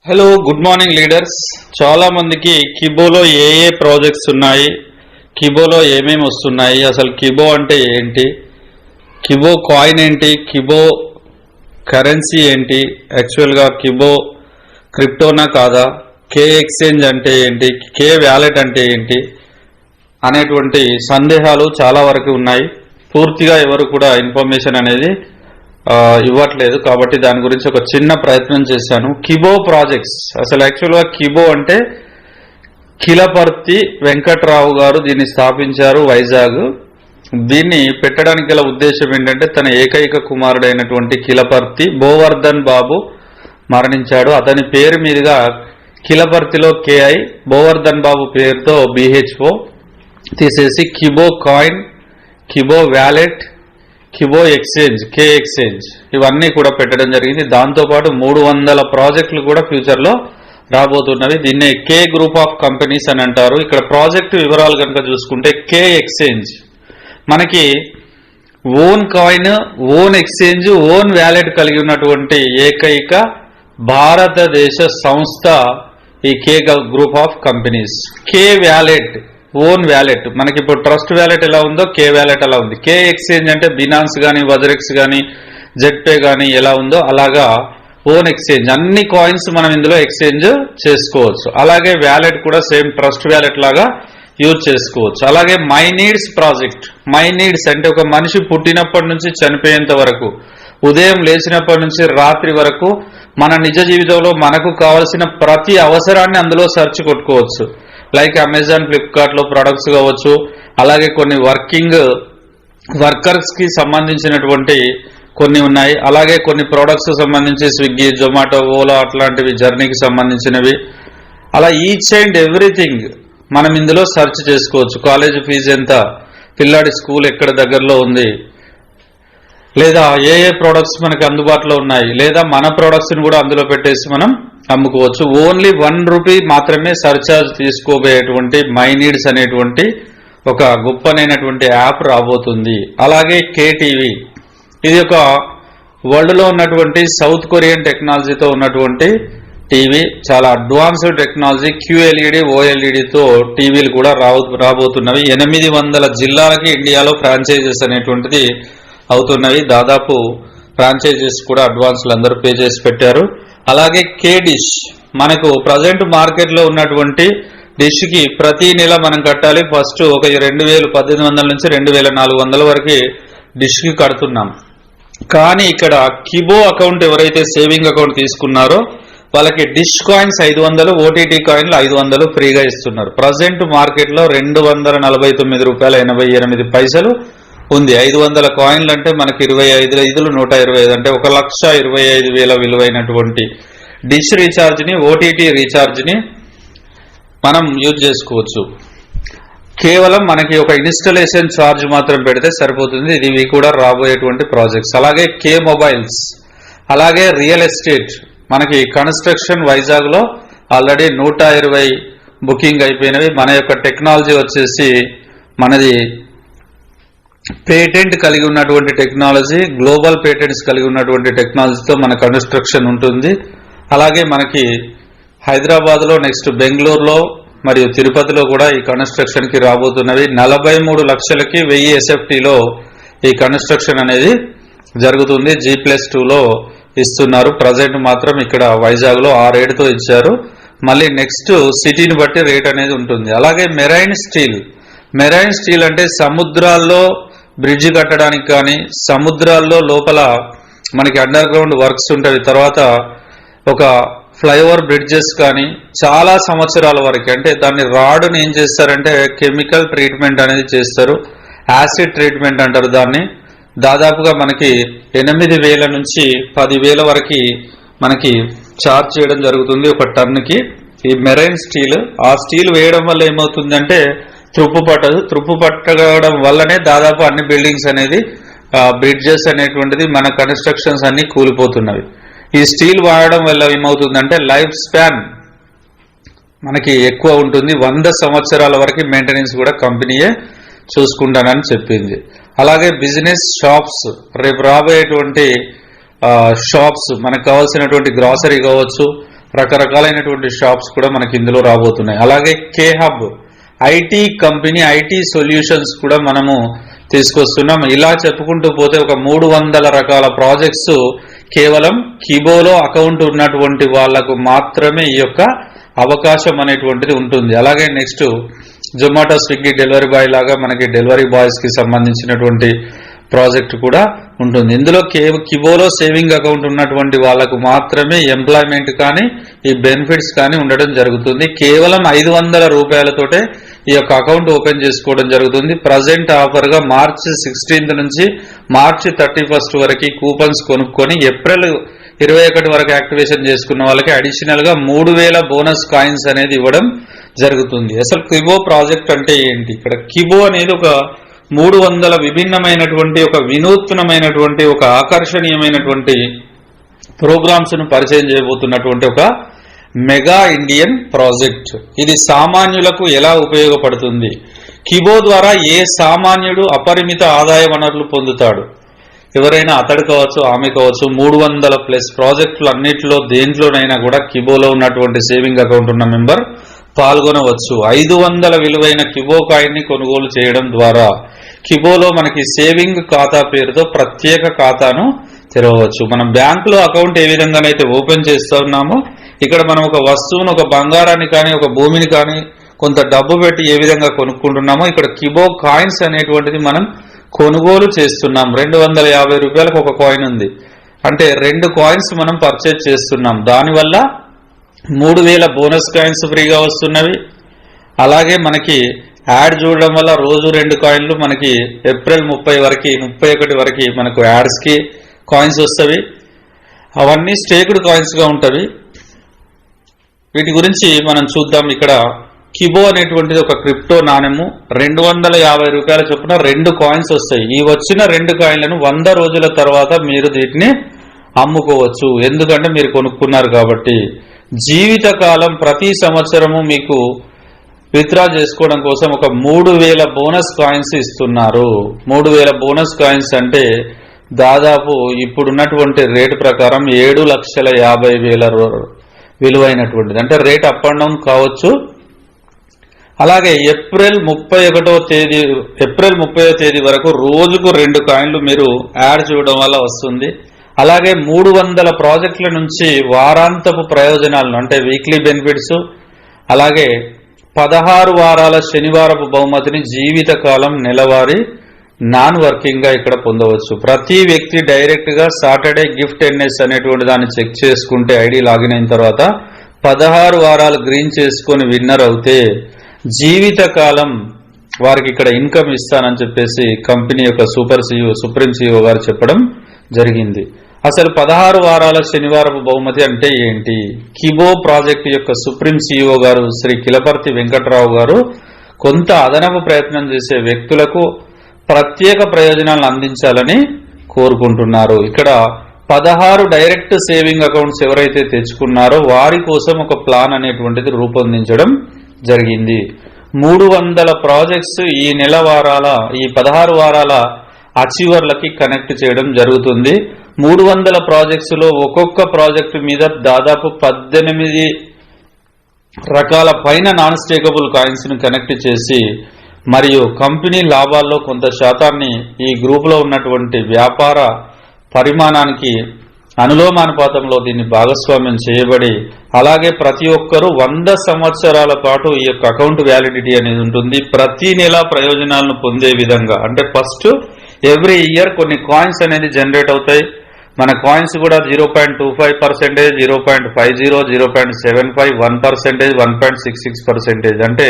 Hello good morning leaders. చాలా మందికి కిబోలో ఏ projects ఉన్నాయి, కిబోలో ఏమేమి వస్తున్నాయి, అసలు కిబో అంటే ఏంటి, కిబో కాయిన్ ఏంటి, కిబో కరెన్సీ ఏంటి, యాక్చువల్గా కిబో క్రిప్టోనా కాదా, కే ఎక్స్చేంజ్ అంటే ఏంటి, కే వ్యాలెట్ అంటే ఏంటి అనేటువంటి సందేహాలు చాలా వరకు ఉన్నాయి. పూర్తిగా ఎవరు కూడా ఇన్ఫర్మేషన్ అనేది ఇవ్వట్లేదు. కాబట్టి దాని గురించి ఒక చిన్న ప్రయత్నం చేశాను. కిబో ప్రాజెక్ట్స్, అసలు యాక్చువల్గా కిబో అంటే కిలపర్తి వెంకట్రావు గారు దీన్ని స్థాపించారు వైజాగ్. దీన్ని పెట్టడానికి గల ఉద్దేశం ఏంటంటే తన ఏకైక కుమారుడైనటువంటి కిలపర్తి బోవర్ధన్ బాబు మరణించాడు. అతని పేరు మీదుగా కిలపర్తిలో కేఐ, బోవర్ధన్ బాబు పేరుతో బిహెచ్ఓ తీసేసి Kibo coin, Kibo wallet, Kibo exchange, K exchange ఇవన్నీ కూడా పెట్టడం జరిగింది. దాంతోపాటు 300 ప్రాజెక్టులు కూడా ఫ్యూచర్లో రాబోతున్నవి. దీన్నే కే గ్రూప్ ఆఫ్ కంపెనీస్ అని అంటారు. ఇక్కడ ప్రాజెక్టు వివరాలు కనుక చూసుకుంటే కే ఎక్స్చేంజ్ మనకి own coin, own exchange, own wallet కలిగి ఉన్నటువంటి ఏకైక భారతదేశ సంస్థ ఈ K group of companies. K wallet, own wallet, మనకి ఇప్పుడు ట్రస్ట్ వ్యాలెట్ ఎలా ఉందో కే వ్యాలెట్ అలా ఉంది. కే ఎక్స్చేంజ్ అంటే బినాన్స్ కానీ, వజరెక్స్ కానీ, జెడ్పే కానీ ఎలా ఉందో అలాగా ఓన్ ఎక్స్చేంజ్, అన్ని కాయిన్స్ మనం ఇందులో ఎక్స్చేంజ్ చేసుకోవచ్చు. అలాగే వ్యాలెట్ కూడా సేమ్ ట్రస్ట్ వ్యాలెట్ లాగా యూజ్ చేసుకోవచ్చు. అలాగే my needs project, my needs అంటే ఒక మనిషి పుట్టినప్పటి నుంచి చనిపోయేంత వరకు, ఉదయం లేచినప్పటి నుంచి రాత్రి వరకు మన నిజ జీవితంలో మనకు కావలసిన ప్రతి అవసరాన్ని అందులో సెర్చ్ కొట్టుకోవచ్చు. లైక్ అమెజాన్, ఫ్లిప్కార్ట్ లో ప్రొడక్ట్స్ కావచ్చు, అలాగే కొన్ని వర్కర్స్ కి సంబంధించినటువంటి కొన్ని ఉన్నాయి. అలాగే కొన్ని ప్రొడక్ట్స్ సంబంధించి స్విగ్గీ, జొమాటో, ఓలా అట్లాంటివి జర్నీకి సంబంధించినవి. అలా ఈచ్ అండ్ ఎవ్రీథింగ్ మనం ఇందులో సెర్చ్ చేసుకోవచ్చు. కాలేజ్ ఫీజు ఎంత, పిల్లాడి స్కూల్ ఎక్కడ దగ్గరలో ఉంది, లేదా ఏ ప్రొడక్ట్స్ మనకి అందుబాటులో ఉన్నాయి, లేదా మన ప్రొడక్ట్స్ ని కూడా అందులో పెట్టేసి మనం అమ్ముకోవచ్చు. ఓన్లీ ₹1 మాత్రమే సర్చార్జ్ తీసుకోబోయేటువంటి మై నీడ్స్ అనేటువంటి ఒక గొప్పనైనటువంటి యాప్ రాబోతుంది. అలాగే కేటీవీ, ఇది ఒక వరల్డ్ లో ఉన్నటువంటి సౌత్ కొరియన్ టెక్నాలజీతో ఉన్నటువంటి టీవీ, చాలా అడ్వాన్స్డ్ టెక్నాలజీ. QLED, OLEDతో టీవీలు కూడా రాబోతున్నవి. 800 జిల్లాలకి ఇండియాలో ఫ్రాంచైజెస్ అనేటువంటిది అవుతున్నవి. దాదాపు ఫ్రాంచైజెస్ కూడా అడ్వాన్స్లు అందరూ పే చేసి పెట్టారు. అలాగే కే డిష్, మనకు ప్రజెంట్ మార్కెట్ లో ఉన్నటువంటి డిష్ కి ప్రతి నెల మనం కట్టాలి. ఫస్ట్ ఒక 2,1800 నుంచి 2,400 వరకు డిష్ కి కడుతున్నాం. కానీ ఇక్కడ కిబో అకౌంట్ ఎవరైతే సేవింగ్ అకౌంట్ తీసుకున్నారో వాళ్ళకి డిష్ కాయిన్స్ 500, ఓటీటీ కాయిన్లు 500 ఫ్రీగా ఇస్తున్నారు. ప్రజెంట్ మార్కెట్ లో ₹249.88 ఉంది. 500 కాయిన్లు అంటే మనకి 25 125 అంటే 1,25,000 విలువైనటువంటి డిష్ రీఛార్జ్ ని, ఓటీటీ రీఛార్జ్ ని మనం యూజ్ చేసుకోవచ్చు. కేవలం మనకి ఒక ఇన్స్టాలేషన్ ఛార్జ్ మాత్రం పెడితే సరిపోతుంది. ఇవి కూడా రాబోయేటువంటి ప్రాజెక్ట్స్. అలాగే కే మొబైల్స్, అలాగే రియల్ ఎస్టేట్, మనకి కన్స్ట్రక్షన్ వైజాగ్ లో ఆల్రెడీ 120 బుకింగ్ అయిపోయినవి. మన యొక్క టెక్నాలజీ వచ్చేసి మనది పేటెంట్ కలిగి ఉన్నటువంటి టెక్నాలజీ, గ్లోబల్ పేటెంట్స్ కలిగి ఉన్నటువంటి టెక్నాలజీతో మన కన్స్ట్రక్షన్ ఉంటుంది. అలాగే మనకి హైదరాబాద్ లో, నెక్స్ట్ బెంగళూరులో మరియు తిరుపతిలో కూడా ఈ కన్స్ట్రక్షన్ కి రాబోతున్నవి. 43 లక్షలకి 1000 SFTలో ఈ కన్స్ట్రక్షన్ అనేది జరుగుతుంది. G+2లో ఇస్తున్నారు. ప్రజెంట్ మాత్రం ఇక్కడ వైజాగ్ లో 6 ఇచ్చారు. మళ్ళీ నెక్స్ట్ సిటీని బట్టి రేట్ అనేది ఉంటుంది. అలాగే మెరైన్ స్టీల్, మెరైన్ స్టీల్ అంటే సముద్రాల్లో బ్రిడ్జ్ కట్టడానికి కానీ, సముద్రాల్లో లోపల మనకి అండర్ గ్రౌండ్ వర్క్స్ ఉంటాయి. తర్వాత ఒక ఫ్లైఓవర్ బ్రిడ్జెస్ కానీ చాలా సంవత్సరాల వరకు, అంటే దాన్ని రాడ్ని ఏం చేస్తారంటే కెమికల్ ట్రీట్మెంట్ అనేది చేస్తారు, యాసిడ్ ట్రీట్మెంట్ అంటారు దాన్ని. దాదాపుగా మనకి 8,000 నుంచి 10,000 వరకు మనకి చార్జ్ చేయడం జరుగుతుంది ఒక టన్నుకి. ఈ మెరైన్ స్టీల్, ఆ స్టీల్ వేయడం వల్ల ఏమవుతుందంటే త్రుప్పు పట్టడం వల్లనే దాదాపు అన్ని బిల్డింగ్స్ అనేది, బ్రిడ్జెస్ అనేటువంటిది, మన కన్స్ట్రక్షన్స్ అన్ని కూలిపోతున్నవి. ఈ స్టీల్ వాడడం వల్ల ఏమవుతుందంటే లైఫ్ స్పాన్ మనకి ఎక్కువ ఉంటుంది. 100 సంవత్సరాల వరకు మెయింటెనెన్స్ కూడా కంపెనీయే చూసుకుంటానని చెప్పింది. అలాగే బిజినెస్ షాప్స్, రేపు రాబోయేటువంటి షాప్స్, మనకు కావాల్సినటువంటి గ్రాసరీ కావచ్చు, రకరకాలైనటువంటి షాప్స్ కూడా మనకి ఇందులో రాబోతున్నాయి. అలాగే కే hub IT company, IT solutions కూడా మనము తీసుకొస్తున్నాం. ఇలా చెప్పుకుంటూ పోతే ఒక 300 రకాల ప్రాజెక్ట్స్ కేవలం కిబోలో అకౌంట్ ఉన్నటువంటి వాళ్లకు మాత్రమే ఈ యొక్క అవకాశం అనేటువంటిది ఉంటుంది. అలాగే next Zomato, Swiggy delivery boy లాగా మనకి డెలివరీ బాయ్స్ కి సంబంధించినటువంటి ప్రాజెక్ట్ కూడా ఉంటుంది. ఇందులో కిబోలో సేవింగ్ అకౌంట్ ఉన్నటువంటి వాళ్లకు మాత్రమే ఎంప్లాయ్మెంట్ కానీ ఈ బెనిఫిట్స్ కానీ ఉండడం జరుగుతుంది. కేవలం 500 రూపాయలతోటే ఈ యొక్క అకౌంట్ ఓపెన్ చేసుకోవడం జరుగుతుంది. ప్రజెంట్ ఆఫర్ గా మార్చి 16 నుంచి మార్చి 31 వరకు కూపన్స్ కొనుక్కొని ఏప్రిల్ 21 వరకు యాక్టివేషన్ చేసుకున్న వాళ్ళకి అడిషనల్ గా 3000 బోనస్ కాయిన్స్ అనేది ఇవ్వడం జరుగుతుంది. అసలు కిబో ప్రాజెక్ట్ అంటే ఏంటి? ఇక్కడ కిబో అనేది ఒక 300 విభిన్నమైనటువంటి ఒక వినూత్నమైనటువంటి ఒక ఆకర్షణీయమైనటువంటి ప్రోగ్రామ్స్ ను పరిచయం చేయబోతున్నటువంటి ఒక మెగా ఇండియన్ ప్రాజెక్ట్. ఇది సామాన్యులకు ఎలా ఉపయోగపడుతుంది? కిబో ద్వారా ఏ సామాన్యుడు అపరిమిత ఆదాయ వనరులు పొందుతాడు? ఎవరైనా అతడు కావచ్చు, ఆమె కావచ్చు. 300+ ప్రాజెక్టులు అన్నిటిలో దేంట్లోనైనా కూడా కిబోలో ఉన్నటువంటి సేవింగ్ అకౌంట్ ఉన్న మెంబర్ పాల్గొనవచ్చు. 500 విలువైన కిబో కాయిన్ ని కొనుగోలు చేయడం ద్వారా కిబోలో మనకి సేవింగ్ ఖాతా పేరుతో ప్రత్యేక ఖాతాను తెరవవచ్చు. మనం బ్యాంకులో అకౌంట్ ఏ విధంగానైతే ఓపెన్ చేస్తున్నామో ఇక్కడ మనం ఒక వస్తువును, ఒక బంగారాన్ని కానీ ఒక భూమిని కానీ కొంత డబ్బు పెట్టి ఏ విధంగా కొనుక్కుంటున్నామో ఇక్కడ కిబో కాయిన్స్ అనేటువంటిది మనం కొనుగోలు చేస్తున్నాం. 250 రూపాయలకు ఒక కాయిన్ ఉంది అంటే 2 కాయిన్స్ మనం పర్చేజ్ చేస్తున్నాం. దానివల్ల 3000 బోనస్ కాయిన్స్ ఫ్రీగా వస్తున్నవి. అలాగే మనకి యాడ్ చూడడం వల్ల రోజు 2 కాయిన్లు మనకి ఏప్రిల్ 31 వరకు మనకు యాడ్స్ కి కాయిన్స్ వస్తవి. అవన్నీ స్టేక్డ్ కాయిన్స్ గా ఉంటవి. వీటి గురించి మనం చూద్దాం. ఇక్కడ కిబో అనేటువంటిది ఒక క్రిప్టో నాణ్యము. 250 రూపాయల చొప్పున 2 కాయిన్స్ వస్తాయి. ఈ వచ్చిన 2 కాయిన్లను 100 రోజుల తర్వాత మీరు వీటిని అమ్ముకోవచ్చు. ఎందుకంటే మీరు కొనుక్కున్నారు కాబట్టి. జీవితకాలం ప్రతి సంవత్సరము మీకు విత్డ్రా చేసుకోవడం కోసం ఒక 3000 బోనస్ కాయిన్స్ ఇస్తున్నారు. 3000 బోనస్ కాయిన్స్ అంటే దాదాపు ఇప్పుడున్నటువంటి రేటు ప్రకారం 7,50,000 విలువైనటువంటిది. అంటే రేట్ అప్ అండ్ డౌన్ కావచ్చు. అలాగే ఏప్రిల్ 30వ తేదీ వరకు రోజుకు 2 కాయిన్లు మీరు యాడ్ చేయడం వల్ల వస్తుంది. అలాగే 300 ప్రాజెక్టుల నుంచి వారాంతపు ప్రయోజనాలను అంటే వీక్లీ బెనిఫిట్స్, అలాగే 16 వారాల శనివారపు బహుమతిని జీవితకాలం నెలవారీ నాన్ వర్కింగ్ గా ఇక్కడ పొందవచ్చు. ప్రతి వ్యక్తి డైరెక్ట్ గా సాటర్డే గిఫ్ట్ ఎన్ఎస్ అనేటువంటి దాన్ని చెక్ చేసుకుంటే ఐడి లాగిన్ అయిన తర్వాత 16 వారాలు గ్రీన్ చేసుకుని విన్నర్ అవుతే జీవితకాలం వారికి ఇక్కడ ఇన్కమ్ ఇస్తానని చెప్పేసి కంపెనీ యొక్క సుప్రీం సిఇఓ గారు చెప్పడం జరిగింది. అసలు 16 వారాల శనివారపు బహుమతి అంటే ఏంటి? కిబో ప్రాజెక్ట్ యొక్క సుప్రీం సిఇఓ గారు శ్రీ కిలపర్తి వెంకట్రావు గారు కొంత అదనపు ప్రయత్నం చేసే వ్యక్తులకు ప్రత్యేక ప్రయోజనాలను అందించాలని కోరుకుంటున్నారు. ఇక్కడ 16 డైరెక్ట్ సేవింగ్ అకౌంట్స్ ఎవరైతే తెచ్చుకున్నారో వారి కోసం ఒక ప్లాన్ అనేటువంటిది రూపొందించడం జరిగింది. 300 ప్రాజెక్ట్స్ ఈ 16 వారాల అచీవర్లకి కనెక్ట్ చేయడం జరుగుతుంది. 300 ప్రాజెక్ట్స్ లో ఒక్కొక్క ప్రాజెక్టు మీద దాదాపు 18 రకాల పైన నాన్ స్టేకబుల్ కాయిన్స్ ను కనెక్ట్ చేసి మరియు కంపెనీ లాభాల్లో కొంత శాతాన్ని ఈ గ్రూప్ లో ఉన్నటువంటి వ్యాపార పరిమాణానికి అనులోమానుపాతంలో దీన్ని భాగస్వామ్యం చేయబడి అలాగే ప్రతి ఒక్కరూ 100 సంవత్సరాల పాటు ఈ యొక్క అకౌంట్ వ్యాలిడిటీ అనేది ఉంటుంది. ప్రతి నెల ప్రయోజనాలను పొందే విధంగా అంటే ఫస్ట్ ఎవ్రీ ఇయర్ కొన్ని కాయిన్స్ అనేది జనరేట్ అవుతాయి. మన కాయిన్స్ కూడా 0.25%, 0.50, 0.75, 1%, 1.66%. అంటే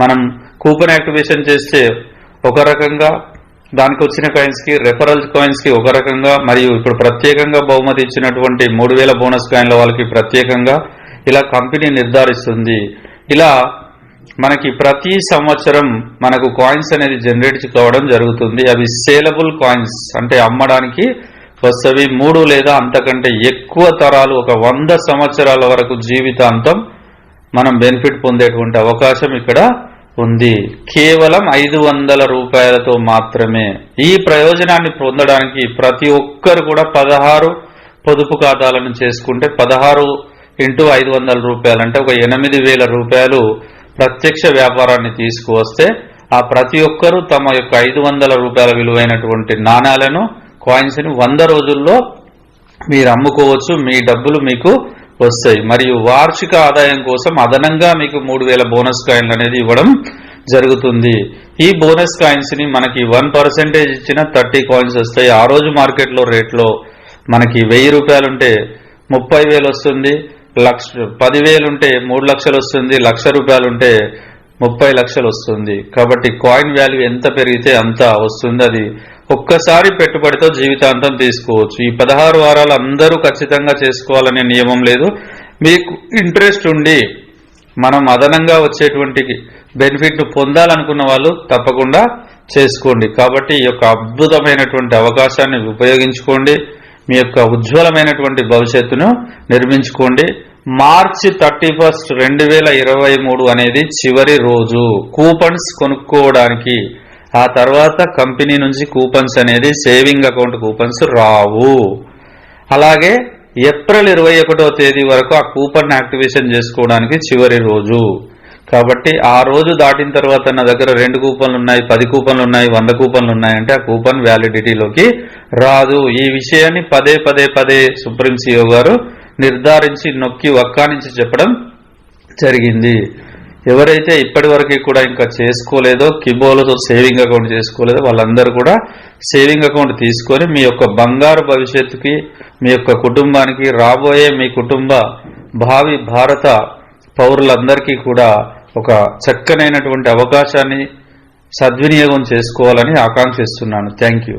మనం కూపన్ యాక్టివేషన్ చేస్తే ఒక రకంగా దానికి వచ్చిన కాయిన్స్ కి రెఫరల్ కాయిన్స్ కి ఒక రకంగా మరియు ఇప్పుడు ప్రత్యేకంగా బహుమతి ఇచ్చినటువంటి 3000 బోనస్ కాయిన్ల వాళ్ళకి ప్రత్యేకంగా ఇలా కంపెనీ నిర్ధారిస్తుంది. ఇలా మనకి ప్రతి సంవత్సరం మనకు కాయిన్స్ అనేది జనరేట్ కావడం జరుగుతుంది. అవి సేలబుల్ కాయిన్స్ అంటే అమ్మడానికి వస్తవి. 3 లేదా అంతకంటే ఎక్కువ తరాలు ఒక 100 సంవత్సరాల వరకు జీవితాంతం మనం బెనిఫిట్ పొందేటువంటి అవకాశం ఇక్కడ ఉంది. కేవలం 500 రూపాయలతో మాత్రమే. ఈ ప్రయోజనాన్ని పొందడానికి ప్రతి ఒక్కరు కూడా 16 పొదుపు ఖాతాలను చేసుకుంటే 16 ఇంటూ 500 రూపాయలు అంటే ఒక 8,000 రూపాయలు ప్రత్యక్ష వ్యాపారాన్ని తీసుకువస్తే ఆ ప్రతి ఒక్కరూ తమ యొక్క 500 రూపాయల విలువైనటువంటి నాణాలను కాయిన్స్ ని 100 రోజుల్లో మీరు అమ్ముకోవచ్చు. మీ డబ్బులు మీకు వస్తాయి. మరియు వార్షిక ఆదాయం కోసం అదనంగా మీకు 3,000 బోనస్ కాయిన్లు అనేది ఇవ్వడం జరుగుతుంది. ఈ బోనస్ కాయిన్స్ ని మనకి 1% ఇచ్చిన 30 కాయిన్స్ వస్తాయి. ఆ రోజు మార్కెట్లో రేట్లో మనకి 1000 రూపాయలు ఉంటే 30,000 వస్తుంది. 10,000 ఉంటే 3 లక్షలు వస్తుంది. 1,00,000 రూపాయలు ఉంటే 30 లక్షలు వస్తుంది. కాబట్టి కాయిన్ వాల్యూ ఎంత పెరిగితే అంత వస్తుంది. అది ఒక్కసారి పెట్టుబడితో జీవితాంతం తీసుకోవచ్చు. ఈ 16 వారాలు అందరూ ఖచ్చితంగా చేసుకోవాలనే నియమం లేదు. మీకు ఇంట్రెస్ట్ ఉండి మనం అదనంగా వచ్చేటువంటి బెనిఫిట్ ను పొందాలనుకున్న వాళ్ళు తప్పకుండా చేసుకోండి. కాబట్టి ఈ యొక్క అద్భుతమైనటువంటి అవకాశాన్ని ఉపయోగించుకోండి. మీ యొక్క ఉజ్వలమైనటువంటి భవిష్యత్తును నిర్మించుకోండి. మార్చి 31, 2023 అనేది చివరి రోజు కూపన్స్ కొనుక్కోవడానికి. ఆ తర్వాత కంపెనీ నుంచి కూపన్స్ అనేది సేవింగ్ అకౌంట్ కూపన్స్ రావు. అలాగే ఏప్రిల్ 21వ తేదీ వరకు ఆ కూపన్ యాక్టివేషన్ చేసుకోవడానికి చివరి రోజు. కాబట్టి ఆ రోజు దాటిన తర్వాత నా దగ్గర 2 కూపన్లు ఉన్నాయి, 10 కూపన్లు ఉన్నాయి, 100 కూపన్లు ఉన్నాయంటే ఆ కూపన్ వ్యాలిడిటీలోకి రాదు. ఈ విషయాన్ని పదే సుప్రీం సిఇఓ గారు నిర్ధారించి నొక్కి వక్కానించి చెప్పడం జరిగింది. ఎవరైతే ఇప్పటి వరకు కూడా ఇంకా చేసుకోలేదో, కిబోలో సేవింగ్ అకౌంట్ చేసుకోలేదో వాళ్ళందరూ కూడా సేవింగ్ అకౌంట్ తీసుకొని మీ యొక్క బంగారు భవిష్యత్తుకి, మీ యొక్క కుటుంబానికి, రాబోయే మీ కుటుంబ భావి భారత పౌరులందరికీ కూడా ఒక చక్కనైనటువంటి అవకాశాన్ని సద్వినియోగం చేసుకోవాలని ఆకాంక్షిస్తున్నాను. Thank you.